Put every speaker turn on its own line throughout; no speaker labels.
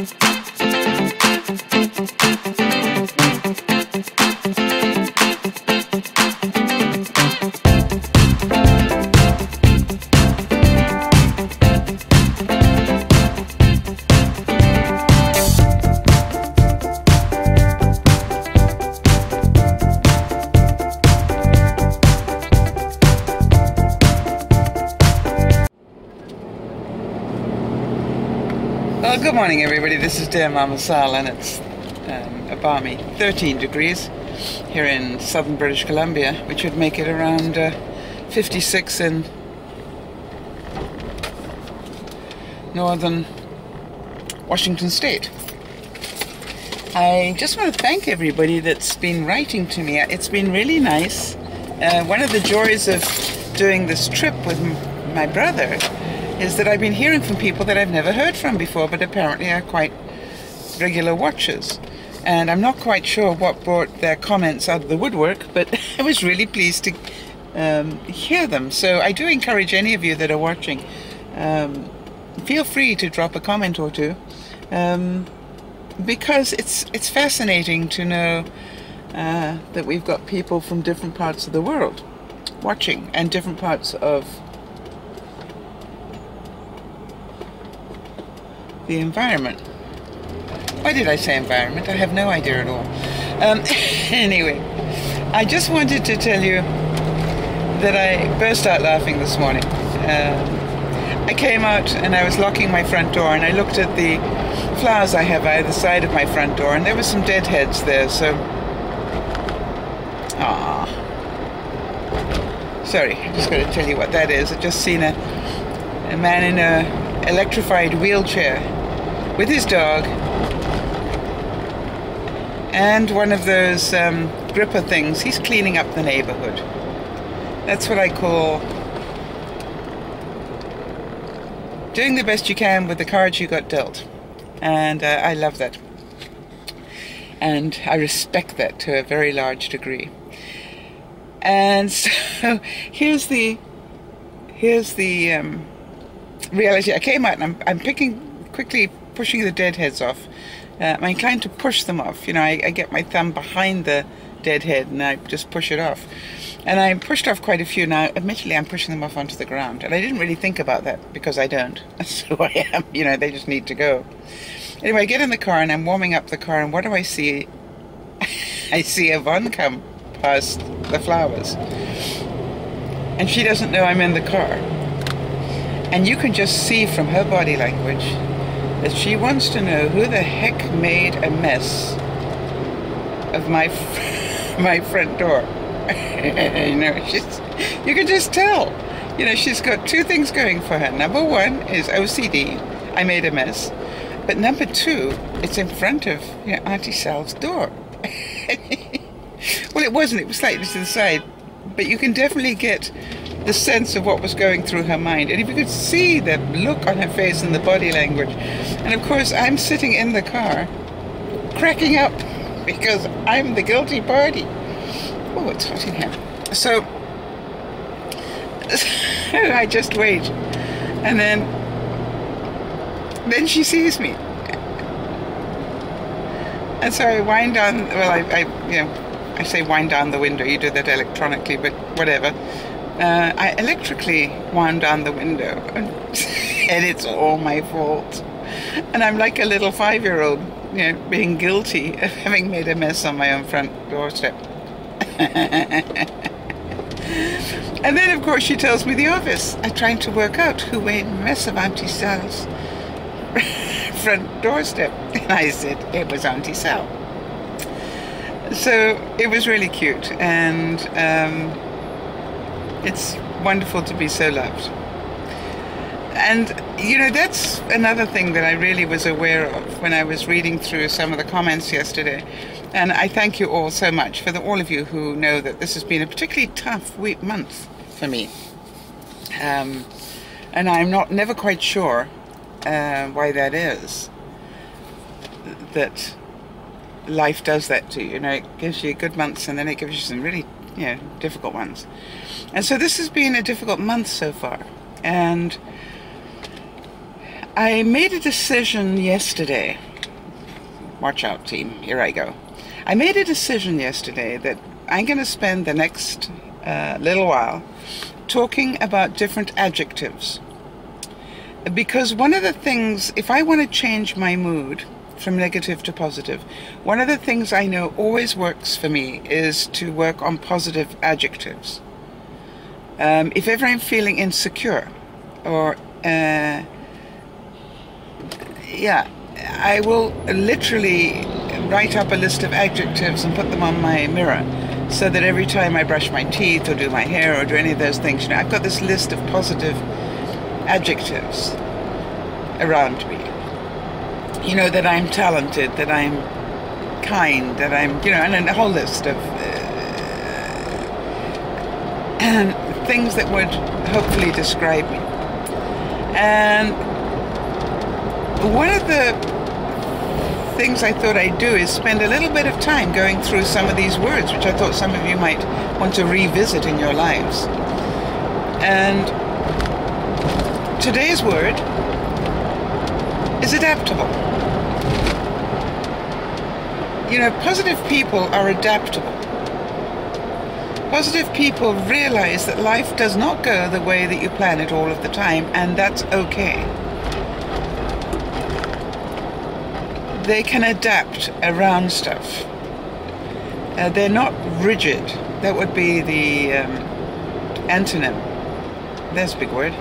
Well, good morning everybody, this is DearMamaSal and it's a balmy 13 degrees here in southern British Columbia, which would make it around 56 in northern Washington state. I just want to thank everybody that's been writing to me. It's been really nice. One of the joys of doing this trip with my brother is that I've been hearing from people that I've never heard from before, but apparently are quite regular watchers. And I'm not quite sure what brought their comments out of the woodwork, but I was really pleased to hear them. So I do encourage any of you that are watching, feel free to drop a comment or two, because it's fascinating to know that we've got people from different parts of the world watching, and different parts of the environment. Why did I say environment? I have no idea at all. Anyway, I just wanted to tell you that I burst out laughing this morning. I came out and I was locking my front door, and I looked at the flowers I have either side of my front door, and there were some deadheads there, so sorry, I just got to tell you what that is. I've just seen a man in a electrified wheelchair with his dog and one of those gripper things. He's cleaning up the neighborhood. That's what I call doing the best you can with the cards you got dealt, and I love that, and I respect that to a very large degree. And so here's the reality. I came out and I'm quickly pushing the deadheads off. I'm inclined to push them off. You know, I get my thumb behind the deadhead and I just push it off. And I pushed off quite a few now. Admittedly, I'm pushing them off onto the ground. And I didn't really think about that because I don't. That's who I am. You know, they just need to go. Anyway, I get in the car and I'm warming up the car, and what do I see? I see Yvonne come past the flowers. And she doesn't know I'm in the car. And you can just see from her body language that she wants to know who the heck made a mess of my front door. You know, you can just tell. You know, she's got two things going for her. Number one is OCD. I made a mess. But number two, it's in front of, you know, Auntie Sal's door. Well, it wasn't. It was slightly to the side. But you can definitely get the sense of what was going through her mind. And if you could see the look on her face and the body language. And of course, I'm sitting in the car cracking up because I'm the guilty party. Oh, it's hot in here. So I just wait. And then she sees me. And so I wind down, well, I say wind down the window. You do that electronically, but whatever. I electrically wound down the window, and it's all my fault. And I'm like a little 5-year-old, you know, being guilty of having made a mess on my own front doorstep. And then, of course, she tells me the obvious. I'm trying to work out who made a mess of Auntie Sal's front doorstep. And I said, it was Auntie Sal. So it was really cute, and it's wonderful to be so loved. And, you know, that's another thing that I really was aware of when I was reading through some of the comments yesterday. And I thank you all so much for all of you who know that this has been a particularly tough month for me. And I'm never quite sure why that is. That life does that to you. You know, it gives you good months and then it gives you some really, you know, difficult ones. And so this has been a difficult month so far. And I made a decision yesterday Watch out, team. Here I go. I made a decision yesterday that I'm going to spend the next little while talking about different adjectives. Because one of the things, if I want to change my mood from negative to positive, one of the things I know always works for me is to work on positive adjectives. If ever I'm feeling insecure, or I will literally write up a list of adjectives and put them on my mirror, so that every time I brush my teeth or do my hair or do any of those things, I've got this list of positive adjectives around me. That I'm talented, that I'm kind, that I'm, and a whole list of things that would hopefully describe me. And one of the things I thought I'd do is spend a little bit of time going through some of these words, which I thought some of you might want to revisit in your lives. And today's word is adaptable. Positive people are adaptable. Positive people realize that life does not go the way that you plan it all of the time, and that's okay. They can adapt around stuff. They're not rigid. That would be the antonym. There's a big word.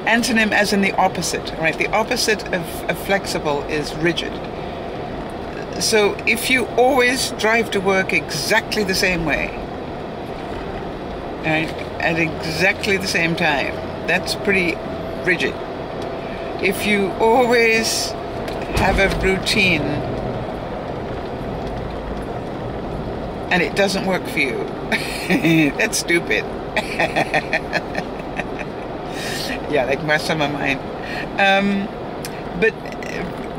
Antonym as in the opposite, right? The opposite of flexible is rigid. So if you always drive to work exactly the same way, right, at exactly the same time, that's pretty rigid. If you always have a routine and it doesn't work for you, that's stupid. Yeah, like some of mine. But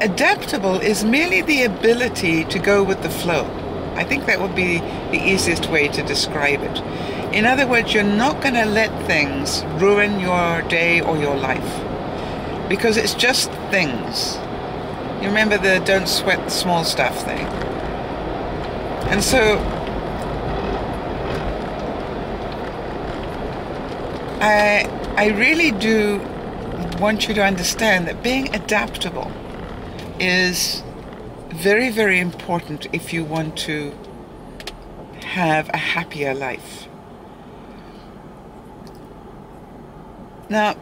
adaptable is merely the ability to go with the flow. I think that would be the easiest way to describe it. In other words, you're not going to let things ruin your day or your life, because it's just things. You remember the don't sweat the small stuff thing. And so I really do want you to understand that being adaptable is very, very important if you want to have a happier life. Now,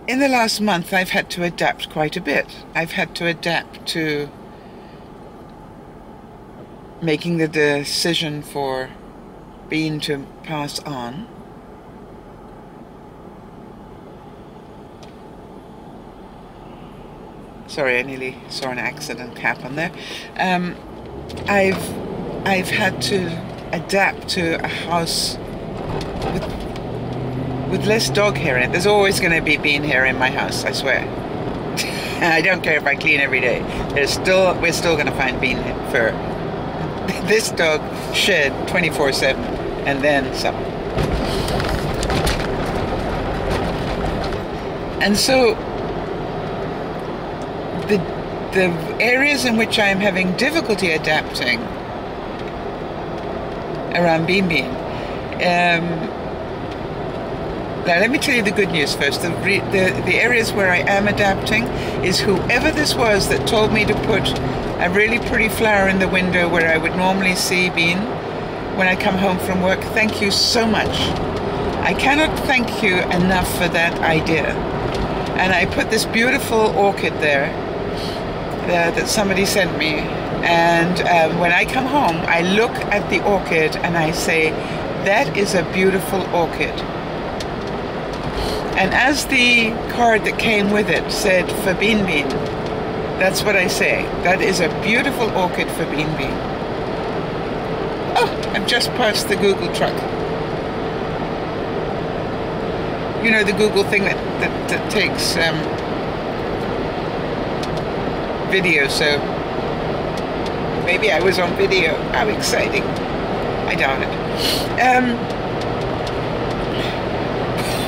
in the last month, I've had to adapt quite a bit. I've had to adapt to making the decision for Bean to pass on. Sorry, I nearly saw an accident happen there. I've had to adapt to a house with less dog hair in it. There's always going to be bean hair in my house, I swear. I don't care if I clean every day. We're still going to find bean fur. This dog shed 24/7 and then some. And so the areas in which I'm having difficulty adapting around Bean. Now let me tell you the good news first. The areas where I am adapting is whoever this was that told me to put a really pretty flower in the window where I would normally see Bean when I come home from work. Thank you so much. I cannot thank you enough for that idea. And I put this beautiful orchid there that somebody sent me. And when I come home, I look at the orchid and I say, that is a beautiful orchid. And as the card that came with it said, for Bean, that's what I say. That is a beautiful orchid for Bean. Oh, I've just passed the Google truck. You know, the Google thing that takes video, so maybe I was on video. How exciting. I doubt it.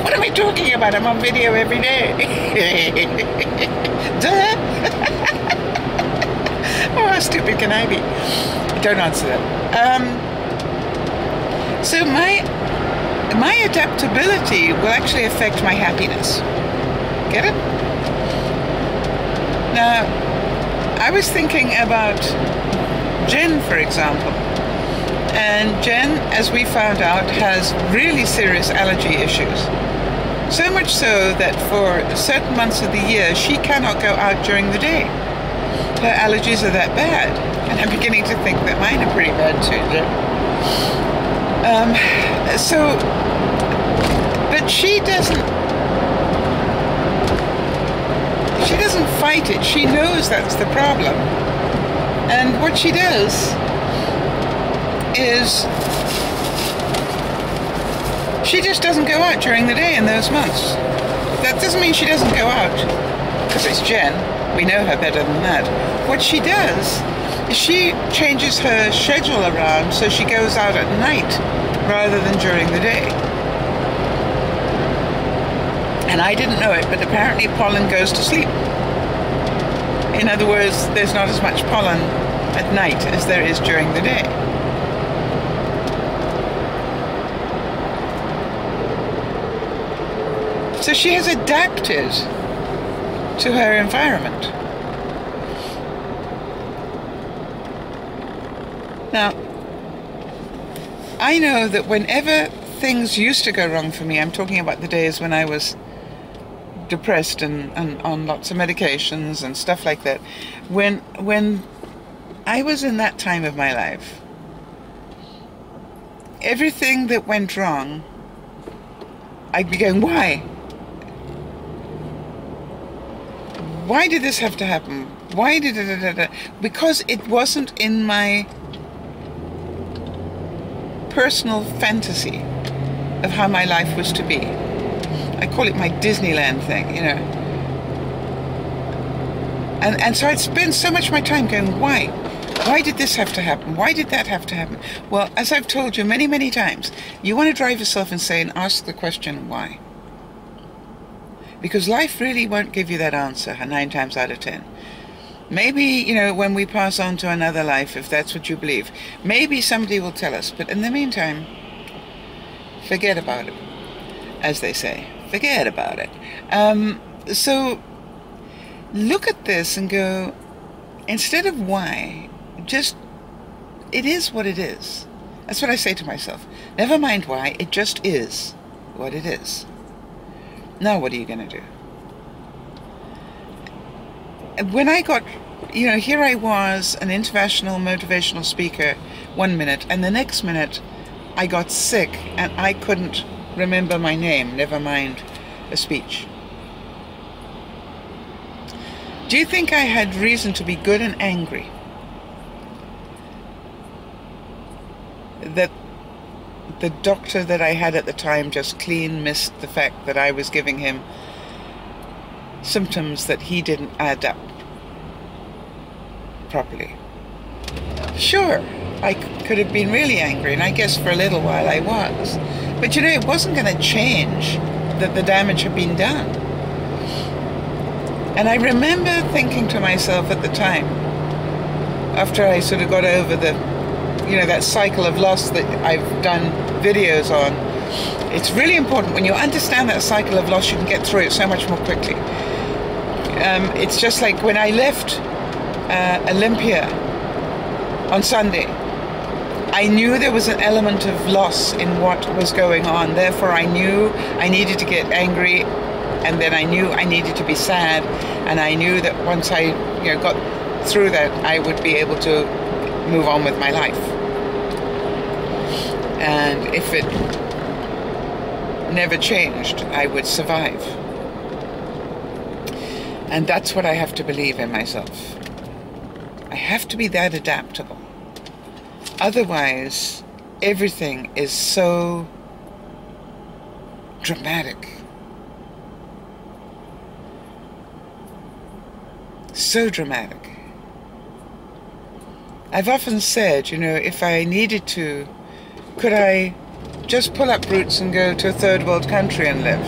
What am I talking about? I'm on video every day. Duh. Oh, how stupid can I be? Don't answer that. So my adaptability will actually affect my happiness. Get it? Now, I was thinking about Jen, for example. And Jen, as we found out, has really serious allergy issues. So much so that for certain months of the year, she cannot go out during the day. Her allergies are that bad. And I'm beginning to think that mine are pretty bad too, Jen. But she doesn't fight it. She knows that's the problem. And what she does is she just doesn't go out during the day in those months. That doesn't mean she doesn't go out, because it's Jen. We know her better than that. What she does is she changes her schedule around so she goes out at night rather than during the day. And I didn't know it, but apparently pollen goes to sleep. In other words, there's not as much pollen at night as there is during the day. So she has adapted to her environment. Now, I know that whenever things used to go wrong for me, I'm talking about the days when I was depressed and on lots of medications and stuff like that, when I was in that time of my life, everything that went wrong, I'd be going, why? Why did this have to happen? Why did it? Because it wasn't in my personal fantasy of how my life was to be. I call it my Disneyland thing, you know. And so I'd spend so much of my time going, why? Why did this have to happen? Why did that have to happen? Well, as I've told you many, many times, you want to drive yourself insane, ask the question, why? Because life really won't give you that answer 9 times out of 10. Maybe, you know, when we pass on to another life, if that's what you believe, maybe somebody will tell us. But in the meantime, forget about it, as they say. Forget about it. So look at this and go, instead of why, just, it is what it is. That's what I say to myself. Never mind why, it just is what it is. Now what are you going to do? When I got, you know, here I was, an international motivational speaker 1 minute, and the next minute I got sick and I couldn't remember my name, never mind a speech. Do you think I had reason to be good and angry that the doctor that I had at the time just clean missed the fact that I was giving him symptoms that he didn't add up properly? Sure, I could have been really angry, and I guess for a little while I was. But you know, it wasn't going to change that the damage had been done. And I remember thinking to myself at the time, after I sort of got over the, you know, that cycle of loss that I've done videos on, it's really important when you understand that cycle of loss, you can get through it so much more quickly. It's just like when I left Olympia on Sunday, I knew there was an element of loss in what was going on. Therefore, I knew I needed to get angry, and then I knew I needed to be sad, and I knew that once I, you know, got through that, I would be able to move on with my life. And if it never changed, I would survive. And that's what I have to believe in myself. I have to be that adaptable. Otherwise, everything is so dramatic. So dramatic. I've often said, you know, if I needed to, could I just pull up roots and go to a third world country and live.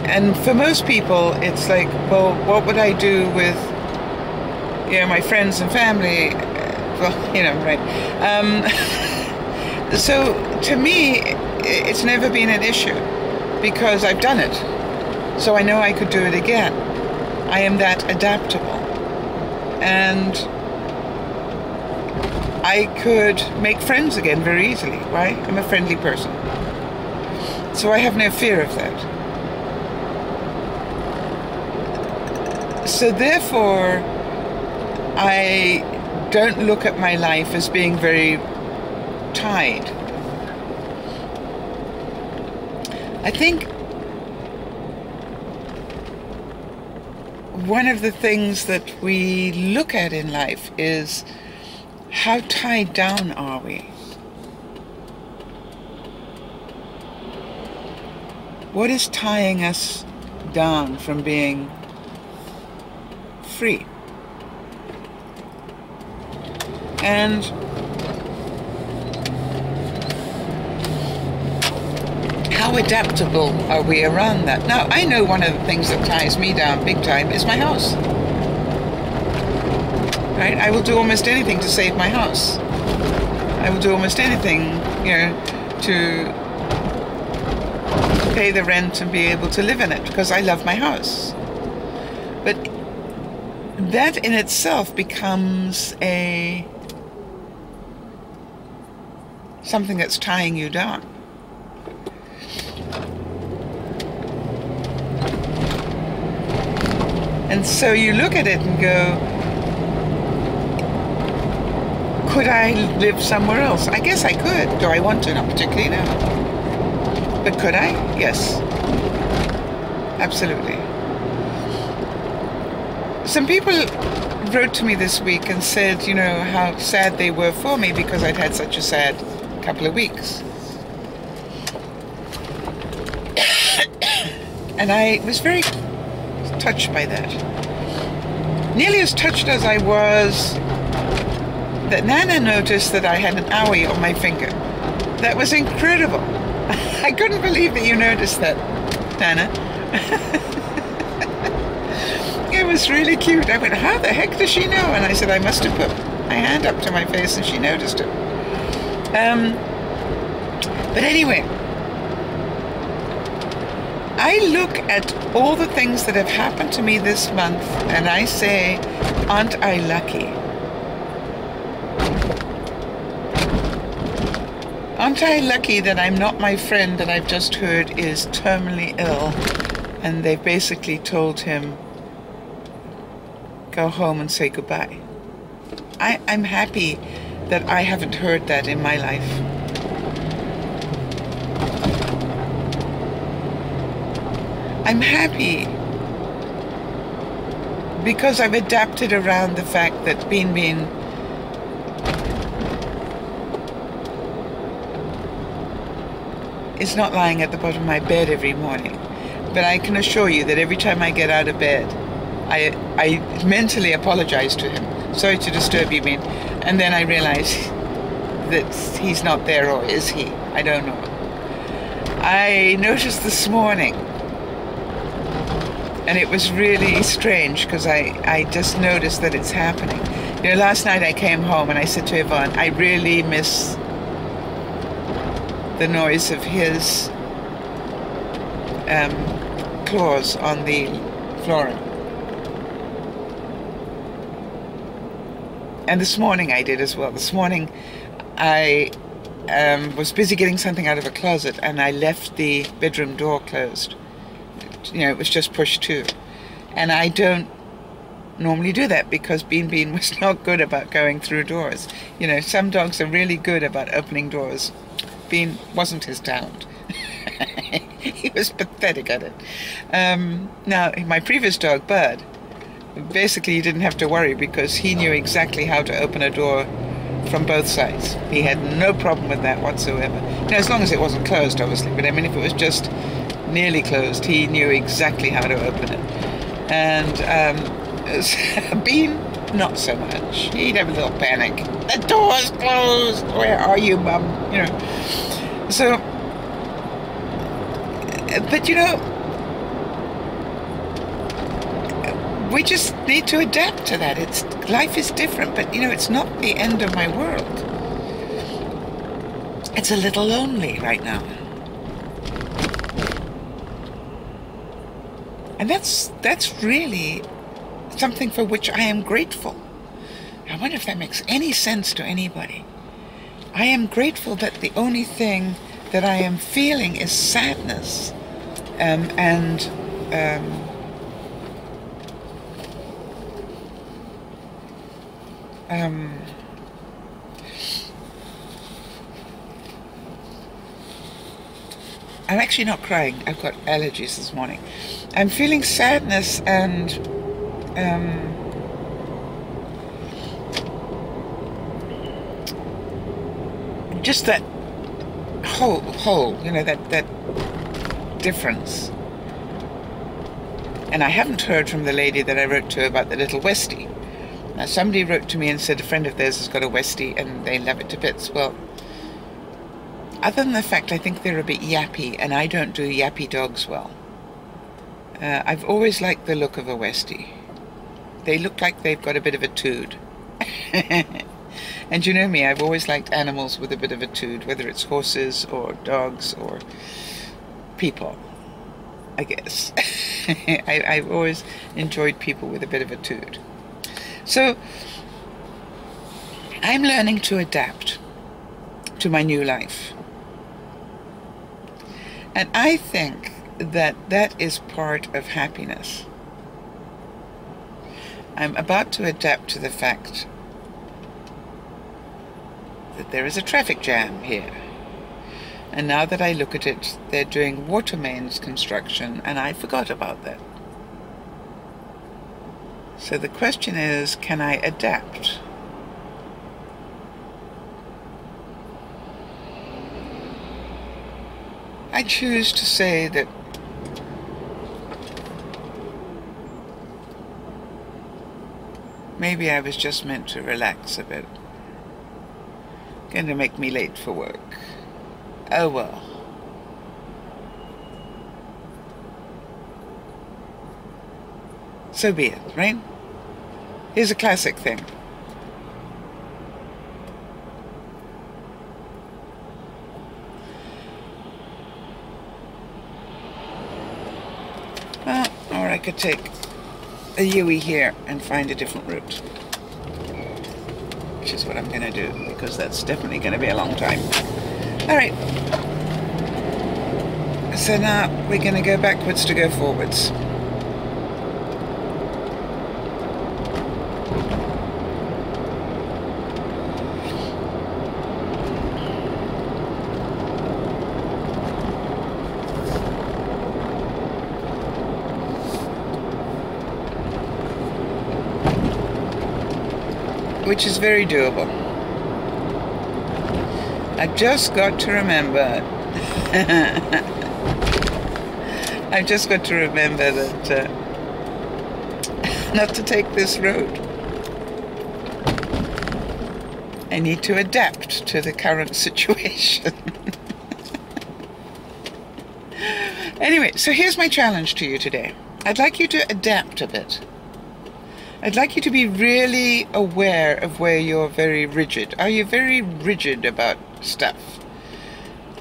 And for most people, it's like, well, what would I do with, my friends and family? Well, right. So to me, it's never been an issue because I've done it. So I know I could do it again. I am that adaptable. And I could make friends again very easily, right? I'm a friendly person. So I have no fear of that. So therefore, I don't look at my life as being very tied. I think one of the things that we look at in life is how tied down are we? What is tying us down from being free? And how adaptable are we around that? Now, I know one of the things that ties me down big time is my house. Right? I will do almost anything to save my house. I will do almost anything, to pay the rent and be able to live in it because I love my house. But that in itself becomes something that's tying you down. And so you look at it and go, could I live somewhere else? I guess I could. Do I want to? Not particularly, no. But could I? Yes. Absolutely. Some people wrote to me this week and said, how sad they were for me because I'd had such a sad couple of weeks. And I was very touched by that. Nearly as touched as I was that Nana noticed that I had an owie on my finger. That was incredible. I couldn't believe that you noticed that, Nana. It was really cute. I went, how the heck does she know? And I said, I must have put my hand up to my face and she noticed it. But anyway, I look at all the things that have happened to me this month and I say, aren't I lucky? Aren't I lucky that I'm not my friend that I've just heard is terminally ill and they've basically told him, go home and say goodbye. I'm happy that I haven't heard that in my life. I'm happy because I've adapted around the fact that Bean is not lying at the bottom of my bed every morning. But I can assure you that every time I get out of bed, I mentally apologize to him. Sorry to disturb you, Bean. And then I realize that he's not there, or is he? I don't know. I noticed this morning, and it was really strange because I just noticed that it's happening. Last night I came home and I said to Yvonne, I really miss the noise of his claws on the flooring. And this morning I did as well. This morning I was busy getting something out of a closet and I left the bedroom door closed. It was just pushed to. And I don't normally do that because Bean was not good about going through doors. Some dogs are really good about opening doors. Bean wasn't his talent. He was pathetic at it. Now, my previous dog, Bird, basically you didn't have to worry because he knew exactly how to open a door from both sides. He had no problem with that whatsoever. As long as it wasn't closed, obviously. But I mean, if it was just nearly closed, he knew exactly how to open it. And Bean not so much. He'd have a little panic. The door's closed. Where are you, Mum? You know. So, but you know, we just need to adapt to that. Life is different, but you know, it's not the end of my world. It's a little lonely right now. And that's really something for which I am grateful. I wonder if that makes any sense to anybody. I am grateful that the only thing that I am feeling is sadness and I'm actually not crying. I've got allergies this morning. I'm feeling sadness and just that whole, you know, that difference. And I haven't heard from the lady that I wrote to about the little Westie. Now, somebody wrote to me and said a friend of theirs has got a Westie and they love it to bits. Well, other than the fact I think they're a bit yappy, and I don't do yappy dogs well. I've always liked the look of a Westie. They look like they've got a bit of a tood. And you know me, I've always liked animals with a bit of a tood, whether it's horses or dogs or people, I guess. I've always enjoyed people with a bit of a tood. So I'm learning to adapt to my new life. And I think that that is part of happiness. I'm about to adapt to the fact that there is a traffic jam here. And now that I look at it, they're doing water mains construction, and I forgot about that. So the question is, can I adapt? I choose to say that maybe I was just meant to relax a bit. Going to make me late for work. Oh well. So be it, right? Here's a classic thing. Well, or I could take a Yui here and find a different route. Which is what I'm going to do, because that's definitely going to be a long time. Alright. So now we're going to go backwards to go forwards. Which is very doable. I've just got to remember I've just got to remember that not to take this road. I need to adapt to the current situation. Anyway, so here's my challenge to you today. I'd like you to adapt a bit. I'd like you to be really aware of where you're very rigid. Are you very rigid about stuff?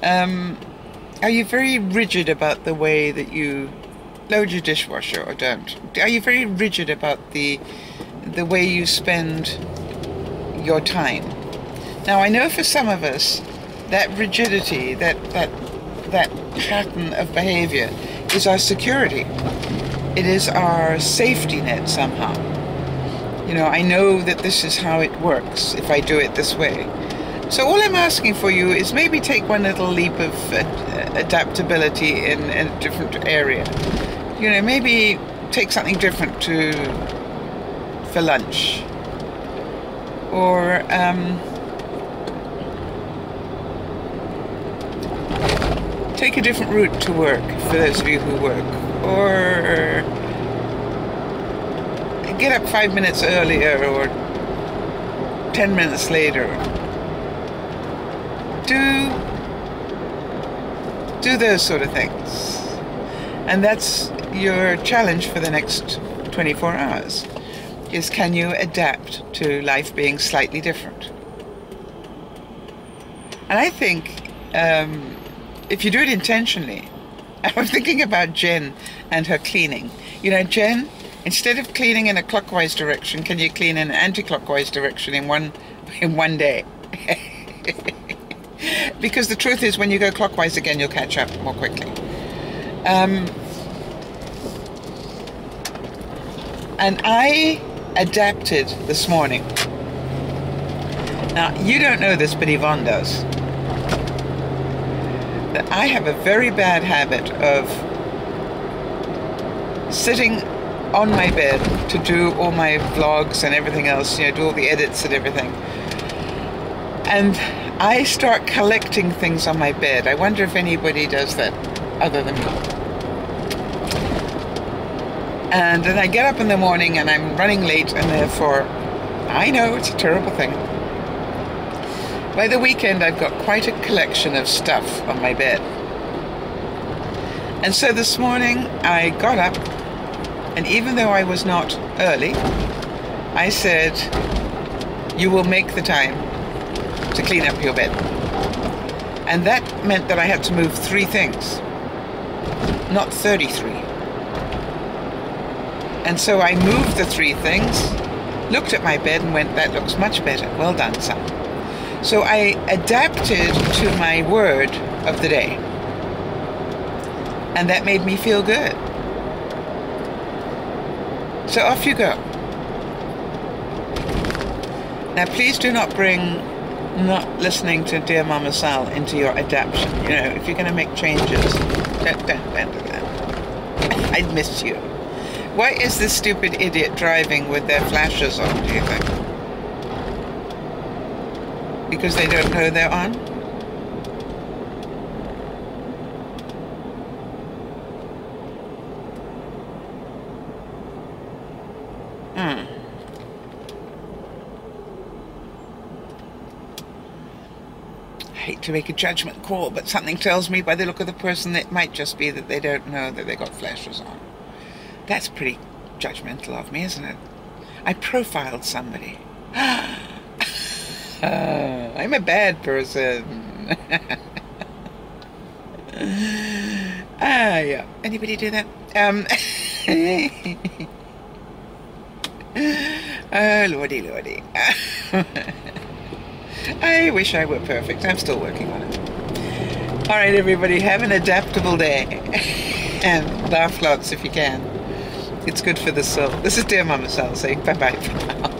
Are you very rigid about the way that you load your dishwasher or don't? Are you very rigid about the way you spend your time? Now, I know for some of us, that rigidity, that pattern of behavior is our security. It is our safety net somehow. You know, I know that this is how it works if I do it this way. So all I'm asking for you is maybe take one little leap of adaptability in a different area. You know, maybe take something different for lunch. Or take a different route to work for those of you who work. Or get up 5 minutes earlier or 10 minutes later. Do those sort of things. And that's your challenge for the next 24 hours, is can you adapt to life being slightly different? And I think if you do it intentionally, I'm thinking about Jen and her cleaning. You know, Jen, instead of cleaning in a clockwise direction, can you clean in an anti-clockwise direction in one day? Because the truth is, when you go clockwise again, you'll catch up more quickly. And I adapted this morning. Now, you don't know this, but Yvonne does. That I have a very bad habit of sitting on my bed to do all my vlogs and everything else, you know, do all the edits and everything. And I start collecting things on my bed. I wonder if anybody does that other than me. And then I get up in the morning and I'm running late, and therefore, I know it's a terrible thing. By the weekend, I've got quite a collection of stuff on my bed. And so this morning, I got up, and even though I was not early, I said, you will make the time to clean up your bed. And that meant that I had to move 3 things, not 33. And so I moved the 3 things, looked at my bed and went, that looks much better. Well done, son. So I adapted to my word of the day. And that made me feel good. So off you go. Now please do not bring not listening to Dear Mama Sal into your adaptation. You know, if you're going to make changes, don't do that. I'd miss you. Why is this stupid idiot driving with their flashes on, do you think? Because they don't know they're on? I hate to make a judgment call, but something tells me by the look of the person that it might just be that they don't know that they got flashes on. That's pretty judgmental of me, isn't it? I profiled somebody. I'm a bad person. Yeah. Anybody do that? Oh, lordy, lordy. I wish I were perfect. I'm still working on it. All right, everybody, have an adaptable day. And laugh lots if you can. It's good for the soul. This is Dear Mama Sal saying bye-bye for now.